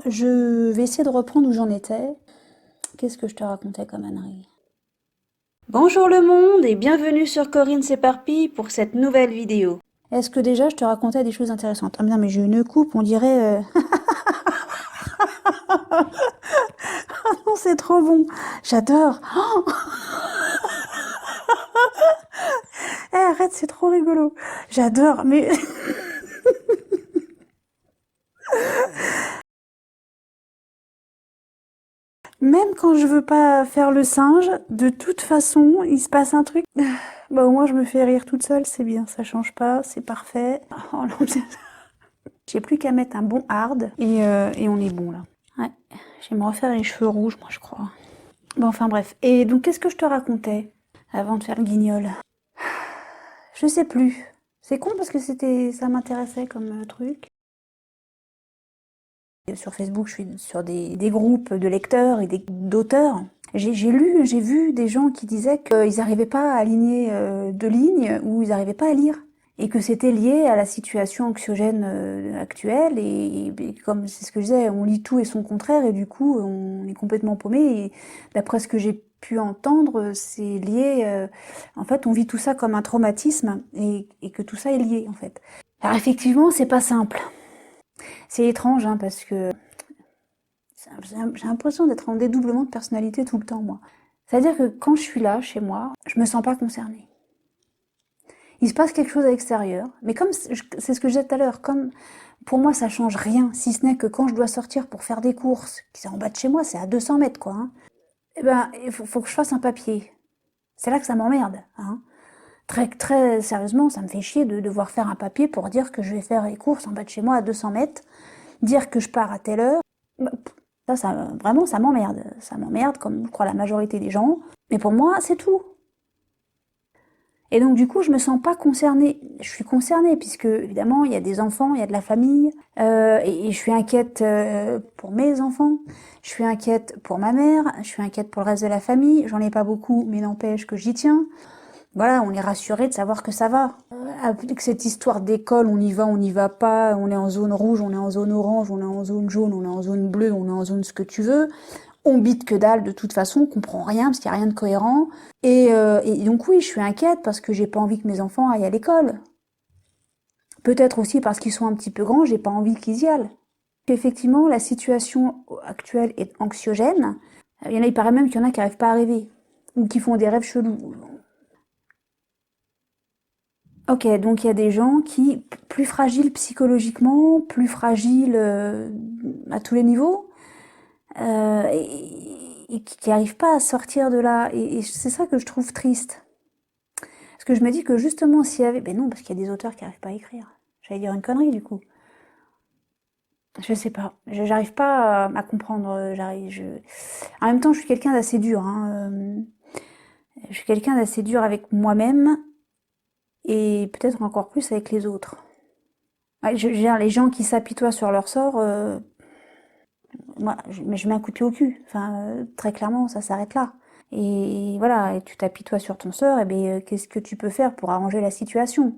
je vais essayer de reprendre où j'en étais. Qu'est-ce que je te racontais comme ânerie? Bonjour le monde et bienvenue sur Corinne s'éparpille pour cette nouvelle vidéo. Est-ce que déjà je te racontais des choses intéressantes? Ah non mais j'ai une coupe, on dirait... Ah non, c'est trop bon. J'adore. Oh Eh, arrête, c'est trop rigolo. J'adore, mais... Même quand je veux pas faire le singe, de toute façon, il se passe un truc. Bah au moins je me fais rire toute seule, c'est bien, ça change pas, c'est parfait. Oh non, j'ai plus qu'à mettre un bon hard et on est bon là. Ouais, je vais me refaire les cheveux rouges, moi je crois. Bon, enfin bref. Et donc qu'est-ce que je te racontais avant de faire le guignol? Je sais plus. C'est con parce que ça m'intéressait comme truc. Sur Facebook, je suis sur des groupes de lecteurs et d'auteurs. J'ai vu des gens qui disaient qu'ils n'arrivaient pas à aligner deux lignes ou ils n'arrivaient pas à lire. Et que c'était lié à la situation anxiogène actuelle. Et comme c'est ce que je disais, on lit tout et son contraire et du coup on est complètement paumé. Et d'après ce que j'ai pu entendre, c'est lié... en fait, on vit tout ça comme un traumatisme et que tout ça est lié en fait. Alors effectivement, c'est pas simple. C'est étrange, hein, parce que j'ai l'impression d'être en dédoublement de personnalité tout le temps, moi. C'est-à-dire que quand je suis là, chez moi, je me sens pas concernée. Il se passe quelque chose à l'extérieur, mais comme c'est ce que je disais tout à l'heure, comme pour moi ça change rien, si ce n'est que quand je dois sortir pour faire des courses, qui c'est en bas de chez moi, c'est à 200 mètres quoi, hein, eh ben il faut que je fasse un papier. C'est là que ça m'emmerde, hein. Très sérieusement, ça me fait chier de devoir faire un papier pour dire que je vais faire les courses en bas de chez moi à 200 mètres, dire que je pars à telle heure. Vraiment, ça m'emmerde. Ça m'emmerde, comme je crois la majorité des gens. Mais pour moi, c'est tout. Et donc, du coup, je me sens pas concernée. Je suis concernée, puisque, évidemment, il y a des enfants, il y a de la famille. Et je suis inquiète pour mes enfants. Je suis inquiète pour ma mère. Je suis inquiète pour le reste de la famille. J'en ai pas beaucoup, mais n'empêche que j'y tiens. Voilà, on est rassuré de savoir que ça va. Avec cette histoire d'école, on y va pas, on est en zone rouge, on est en zone orange, on est en zone jaune, on est en zone bleue, on est en zone ce que tu veux. On bite que dalle de toute façon, on comprend rien parce qu'il n'y a rien de cohérent. Et donc oui, je suis inquiète parce que j'ai pas envie que mes enfants aillent à l'école. Peut-être aussi parce qu'ils sont un petit peu grands, j'ai pas envie qu'ils y aillent. Effectivement, la situation actuelle est anxiogène. Il paraît même qu'il y en a qui n'arrivent pas à rêver. Ou qui font des rêves chelous. Ok, donc il y a des gens qui, plus fragiles psychologiquement, plus fragiles à tous les niveaux, et qui n'arrivent pas à sortir de là. Et c'est ça que je trouve triste. Parce que je me dis que justement, s'il y avait... Ben non, parce qu'il y a des auteurs qui n'arrivent pas à écrire. J'allais dire une connerie, du coup. Je sais pas. J'arrive pas à comprendre. En même temps, je suis quelqu'un d'assez dur. Hein. Je suis quelqu'un d'assez dur avec moi-même, et peut-être encore plus avec les autres. Ouais, je veux dire, les gens qui s'apitoient sur leur sort, moi, je mets un coup de pied au cul. Enfin, très clairement, ça s'arrête là. Et voilà, et tu t'apitoies sur ton sort, et bien, qu'est-ce que tu peux faire pour arranger la situation?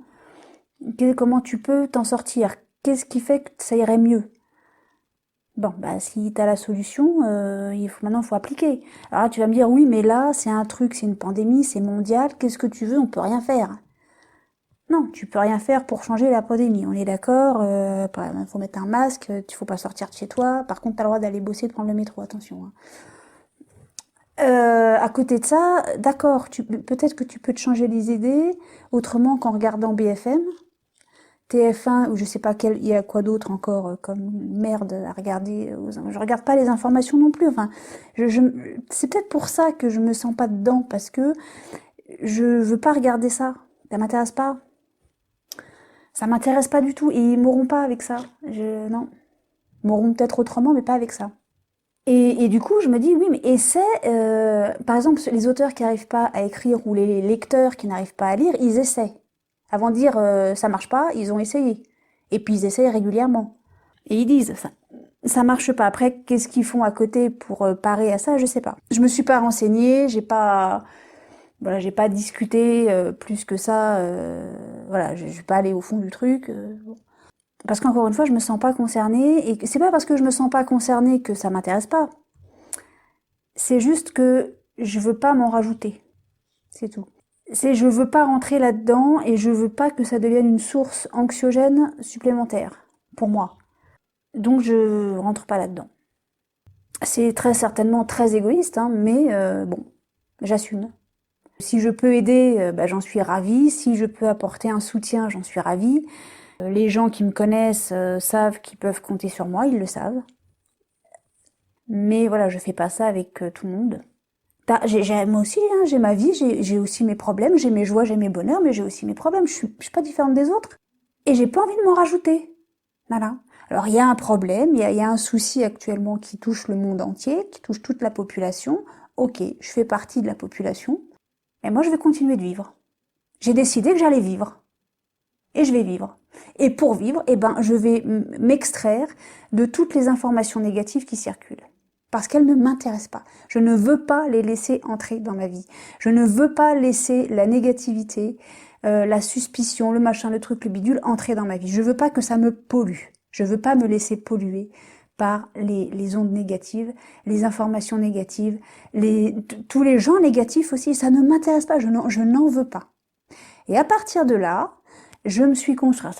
Comment tu peux t'en sortir? Qu'est-ce qui fait que ça irait mieux? Bon, bah, si t'as la solution, maintenant, il faut appliquer. Alors là, tu vas me dire, oui, mais là, c'est un truc, c'est une pandémie, c'est mondial, qu'est-ce que tu veux? On peut rien faire. Non, tu peux rien faire pour changer la pandémie, on est d'accord, il faut mettre un masque, il faut pas sortir de chez toi, par contre t'as le droit d'aller bosser, de prendre le métro, attention. Hein. À côté de ça, d'accord, peut-être que tu peux te changer les idées autrement qu'en regardant BFM, TF1 ou je sais pas il y a quoi d'autre encore comme merde à regarder. Je regarde pas les informations non plus. Enfin, c'est peut-être pour ça que je me sens pas dedans parce que je veux pas regarder ça. Ça m'intéresse pas. Ça m'intéresse pas du tout et ils mourront pas avec ça. Non. Ils mourront peut-être autrement, mais pas avec ça. Et du coup, je me dis, oui, mais essaie, par exemple, les auteurs qui n'arrivent pas à écrire ou les lecteurs qui n'arrivent pas à lire, ils essaient. Avant de dire ça marche pas, ils ont essayé. Et puis ils essayent régulièrement. Et ils disent ça marche pas. Après, qu'est-ce qu'ils font à côté pour parer à ça, je sais pas. Je me suis pas renseignée, j'ai pas discuté plus que ça. Voilà, je vais pas aller au fond du truc. Bon. Parce qu'encore une fois, je me sens pas concernée, et c'est pas parce que je me sens pas concernée que ça m'intéresse pas. C'est juste que je veux pas m'en rajouter. C'est tout. Je veux pas rentrer là-dedans et je veux pas que ça devienne une source anxiogène supplémentaire pour moi. Donc je rentre pas là-dedans. C'est très certainement très égoïste, hein, mais bon, j'assume. Si je peux aider, j'en suis ravie. Si je peux apporter un soutien, j'en suis ravie. Les gens qui me connaissent savent qu'ils peuvent compter sur moi, ils le savent. Mais voilà, je fais pas ça avec tout le monde. Moi aussi, hein, j'ai ma vie, j'ai aussi mes problèmes, j'ai mes joies, j'ai mes bonheurs, mais j'ai aussi mes problèmes. Je suis pas différente des autres. Et j'ai pas envie de m'en rajouter. Voilà. Alors il y a un problème, il y a un souci actuellement qui touche le monde entier, qui touche toute la population. Ok, je fais partie de la population. Et moi, je vais continuer de vivre. J'ai décidé que j'allais vivre. Et je vais vivre. Et pour vivre, je vais m'extraire de toutes les informations négatives qui circulent. Parce qu'elles ne m'intéressent pas. Je ne veux pas les laisser entrer dans ma vie. Je ne veux pas laisser la négativité, la suspicion, le machin, le truc, le bidule entrer dans ma vie. Je veux pas que ça me pollue. Je veux pas me laisser polluer par les ondes négatives, les informations négatives, tous les gens négatifs aussi. Ça ne m'intéresse pas. Je n'en veux pas. Et à partir de là, je me suis construit,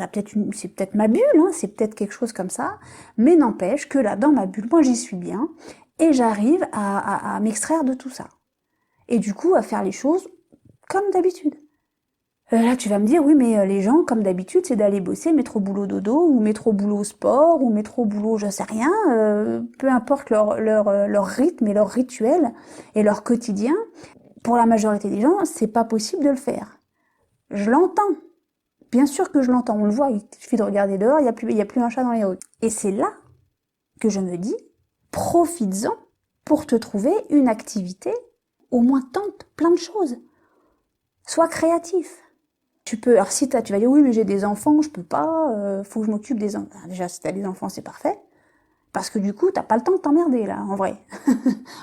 c'est peut-être ma bulle, hein, c'est peut-être quelque chose comme ça, mais n'empêche que là, dans ma bulle, moi j'y suis bien, et j'arrive à m'extraire de tout ça. Et du coup, à faire les choses comme d'habitude. Là, tu vas me dire, oui, mais les gens, comme d'habitude, c'est d'aller bosser, métro boulot dodo, ou métro boulot sport, ou métro boulot je sais rien, peu importe leur rythme et leur rituel, et leur quotidien. Pour la majorité des gens, c'est pas possible de le faire. Je l'entends. Bien sûr que je l'entends, on le voit, il suffit de regarder dehors, il y a plus un chat dans les rues. Et c'est là que je me dis, profites-en pour te trouver une activité, au moins tente plein de choses. Sois créatif. Tu peux, alors si tu vas dire, oui, mais j'ai des enfants, je peux pas, faut que je m'occupe des enfants. Déjà, si t'as des enfants, c'est parfait. Parce que du coup, t'as pas le temps de t'emmerder, là, en vrai.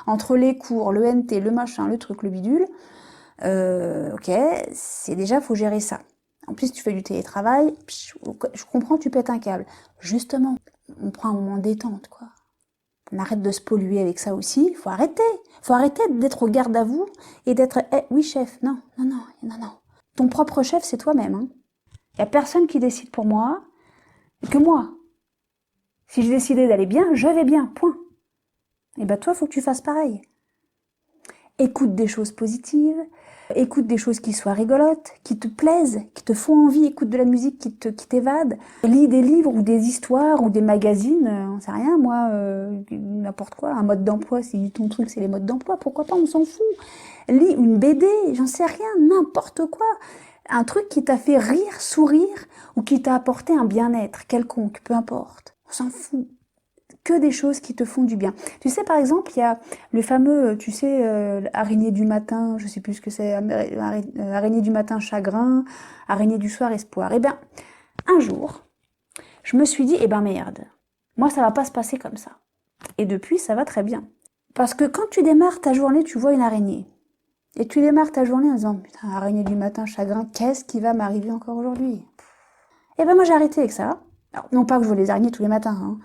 Entre les cours, le NT, le machin, le truc, le bidule, ok, c'est déjà, faut gérer ça. En plus, tu fais du télétravail, je comprends, tu pètes un câble. Justement, on prend un moment de détente, quoi. On arrête de se polluer avec ça aussi. Faut arrêter. Faut arrêter d'être au garde à vous et d'être, oui, chef. Non. Ton propre chef, c'est toi-même, hein. Y a personne qui décide pour moi que moi. Si j'ai décidé d'aller bien, je vais bien, point. Et toi, faut que tu fasses pareil. Écoute des choses positives, écoute des choses qui soient rigolotes, qui te plaisent, qui te font envie, écoute de la musique qui t'évade, lis des livres ou des histoires ou des magazines, on sait rien, moi, n'importe quoi, un mode d'emploi, si ton truc c'est les modes d'emploi, pourquoi pas, on s'en fout. Lis une BD, j'en sais rien, n'importe quoi. Un truc qui t'a fait rire, sourire, ou qui t'a apporté un bien-être quelconque, peu importe. On s'en fout. Que des choses qui te font du bien. Tu sais, par exemple, il y a le fameux, araignée du matin, je sais plus ce que c'est, araignée du matin chagrin, araignée du soir espoir. Un jour, je me suis dit, merde, moi ça va pas se passer comme ça. Et depuis, ça va très bien. Parce que quand tu démarres ta journée, tu vois une araignée. Et tu démarres ta journée en disant, putain, araignée du matin chagrin, qu'est-ce qui va m'arriver encore aujourd'hui? Moi j'ai arrêté avec ça. Alors, non pas que je vois les araignées tous les matins, hein.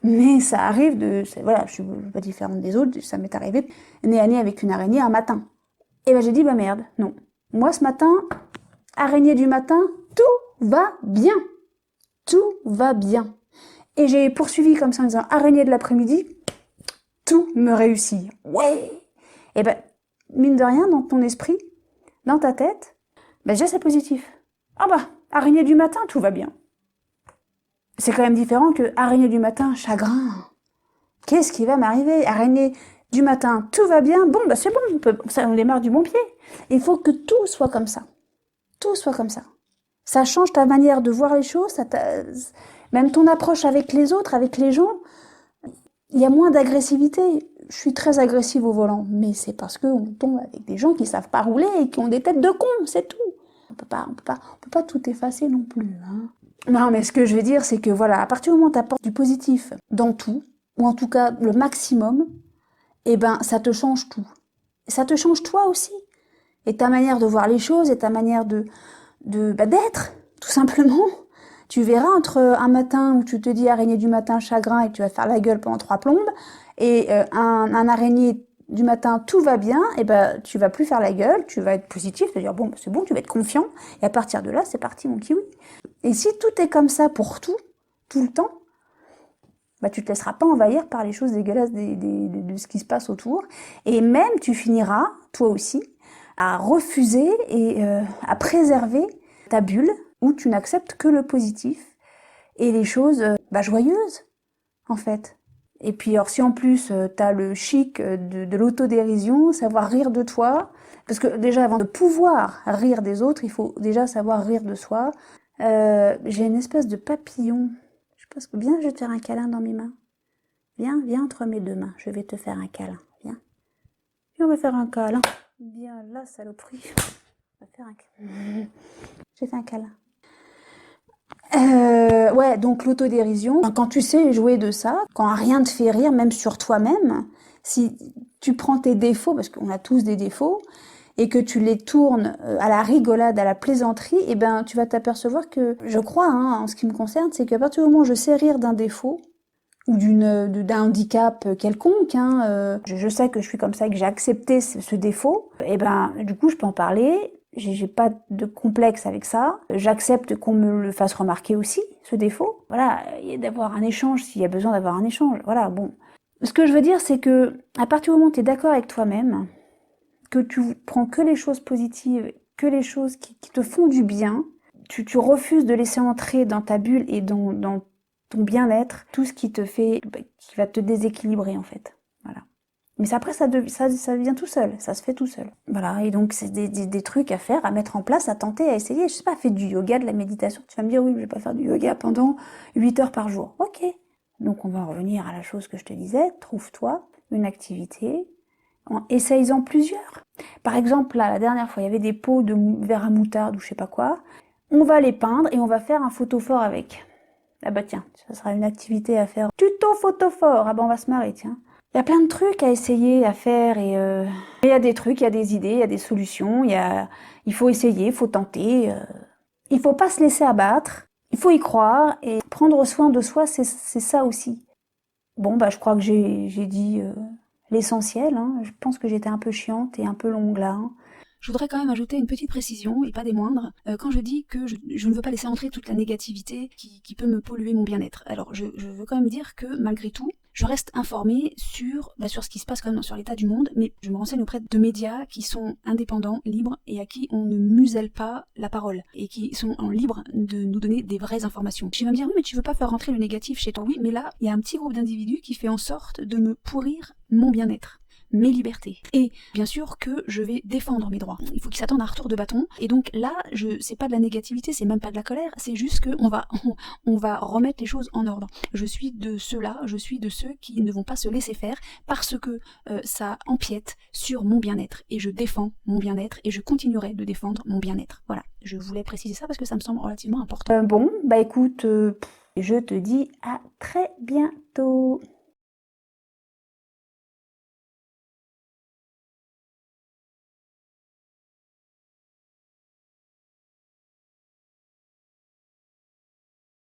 Mais ça arrive voilà, je suis pas différente des autres, ça m'est arrivé nez à nez avec une araignée un matin. J'ai dit, merde, non. Moi, ce matin, araignée du matin, tout va bien. Tout va bien. Et j'ai poursuivi comme ça en disant, araignée de l'après-midi, tout me réussit. Ouais! Mine de rien, dans ton esprit, dans ta tête, déjà c'est positif. Araignée du matin, tout va bien. C'est quand même différent que araignée du matin, chagrin. Qu'est-ce qui va m'arriver? Araignée du matin, tout va bien. Bon, c'est bon, on démarre du bon pied. Il faut que tout soit comme ça. Tout soit comme ça. Ça change ta manière de voir les choses, même ton approche avec les autres, avec les gens. Il y a moins d'agressivité. Je suis très agressive au volant, mais c'est parce qu'on tombe avec des gens qui savent pas rouler et qui ont des têtes de cons, c'est tout. On peut pas tout effacer non plus, hein. Non, mais ce que je veux dire, c'est que voilà, à partir du moment où tu apportes du positif dans tout, ou en tout cas le maximum, ça te change tout. Ça te change toi aussi. Et ta manière de voir les choses, et ta manière d'être, tout simplement. Tu verras entre un matin où tu te dis araignée du matin, chagrin, et que tu vas faire la gueule pendant 3 plombes, et un araignée du matin, tout va bien, et ben tu vas plus faire la gueule, tu vas être positif, te dire bon, c'est bon, tu vas être confiant, et à partir de là, c'est parti mon kiwi. Et si tout est comme ça pour tout le temps, bah tu te laisseras pas envahir par les choses dégueulasses de ce qui se passe autour, et même tu finiras, toi aussi, à refuser et à préserver ta bulle, où tu n'acceptes que le positif, et les choses joyeuses, en fait. Et puis alors si en plus t'as le chic de l'autodérision, savoir rire de toi, parce que déjà avant de pouvoir rire des autres, il faut déjà savoir rire de soi. J'ai une espèce de papillon. Je pense que bien, je vais te faire un câlin dans mes mains. Viens entre mes 2 mains, je vais te faire un câlin. Viens. Viens, on va faire un câlin. Viens là, saloperie. On va faire un câlin. J'ai fait un câlin. Ouais, donc l'autodérision, quand tu sais jouer de ça, quand rien te fait rire, même sur toi-même, si tu prends tes défauts, parce qu'on a tous des défauts, et que tu les tournes à la rigolade, à la plaisanterie, et ben tu vas t'apercevoir que, je crois, en ce qui me concerne, c'est qu'à partir du moment où je sais rire d'un défaut, ou d'un handicap quelconque, je sais que je suis comme ça et que j'ai accepté ce défaut, et ben du coup je peux en parler. J'ai pas de complexe avec ça. J'accepte qu'on me le fasse remarquer aussi, ce défaut. Voilà, et d'avoir un échange s'il y a besoin d'avoir un échange. Voilà, bon. Ce que je veux dire, c'est que à partir du moment où tu es d'accord avec toi-même, que tu prends que les choses positives, que les choses qui te font du bien, tu refuses de laisser entrer dans ta bulle et dans ton bien-être tout ce qui te fait, qui va te déséquilibrer en fait. Voilà. Mais après, ça vient tout seul, ça se fait tout seul. Voilà, et donc c'est des trucs à faire, à mettre en place, à tenter, à essayer. Je sais pas, fais du yoga, de la méditation. Tu vas me dire, oui, mais je vais pas faire du yoga pendant 8 heures par jour. Ok. Donc on va en revenir à la chose que je te disais. Trouve-toi une activité, essaye-en plusieurs. Par exemple, là, la dernière fois, il y avait des pots de verre à moutarde ou je sais pas quoi. On va les peindre et on va faire un photophore avec. Ah bah tiens, ça sera une activité à faire. Tuto photophore. Ah bah on va se marrer, tiens. Il y a plein de trucs à essayer, à faire, et il y a des trucs, il y a des idées, il y a des solutions, il faut essayer, il faut tenter. Il faut pas se laisser abattre, il faut y croire, et prendre soin de soi, c'est ça aussi. Bon, bah je crois que j'ai dit l'essentiel, Je pense que j'étais un peu chiante et un peu longue là. Je voudrais quand même ajouter une petite précision, et pas des moindres, quand je dis que je ne veux pas laisser entrer toute la négativité qui peut me polluer mon bien-être. Alors je veux quand même dire que malgré tout, je reste informée sur ce qui se passe quand même sur l'état du monde, mais je me renseigne auprès de médias qui sont indépendants, libres, et à qui on ne muselle pas la parole, et qui sont libres de nous donner des vraies informations. Tu vas me dire, oui mais tu veux pas faire rentrer le négatif chez toi. Oui, mais là, il y a un petit groupe d'individus qui fait en sorte de me pourrir mon bien-être, mes libertés. Et bien sûr que je vais défendre mes droits. Il faut qu'ils s'attendent à un retour de bâton. Et donc là, c'est pas de la négativité, c'est même pas de la colère, c'est juste que on va remettre les choses en ordre. Je suis de ceux-là, je suis de ceux qui ne vont pas se laisser faire parce que ça empiète sur mon bien-être. Et je défends mon bien-être et je continuerai de défendre mon bien-être. Voilà, je voulais préciser ça parce que ça me semble relativement important. Bon, bah écoute, je te dis à très bientôt.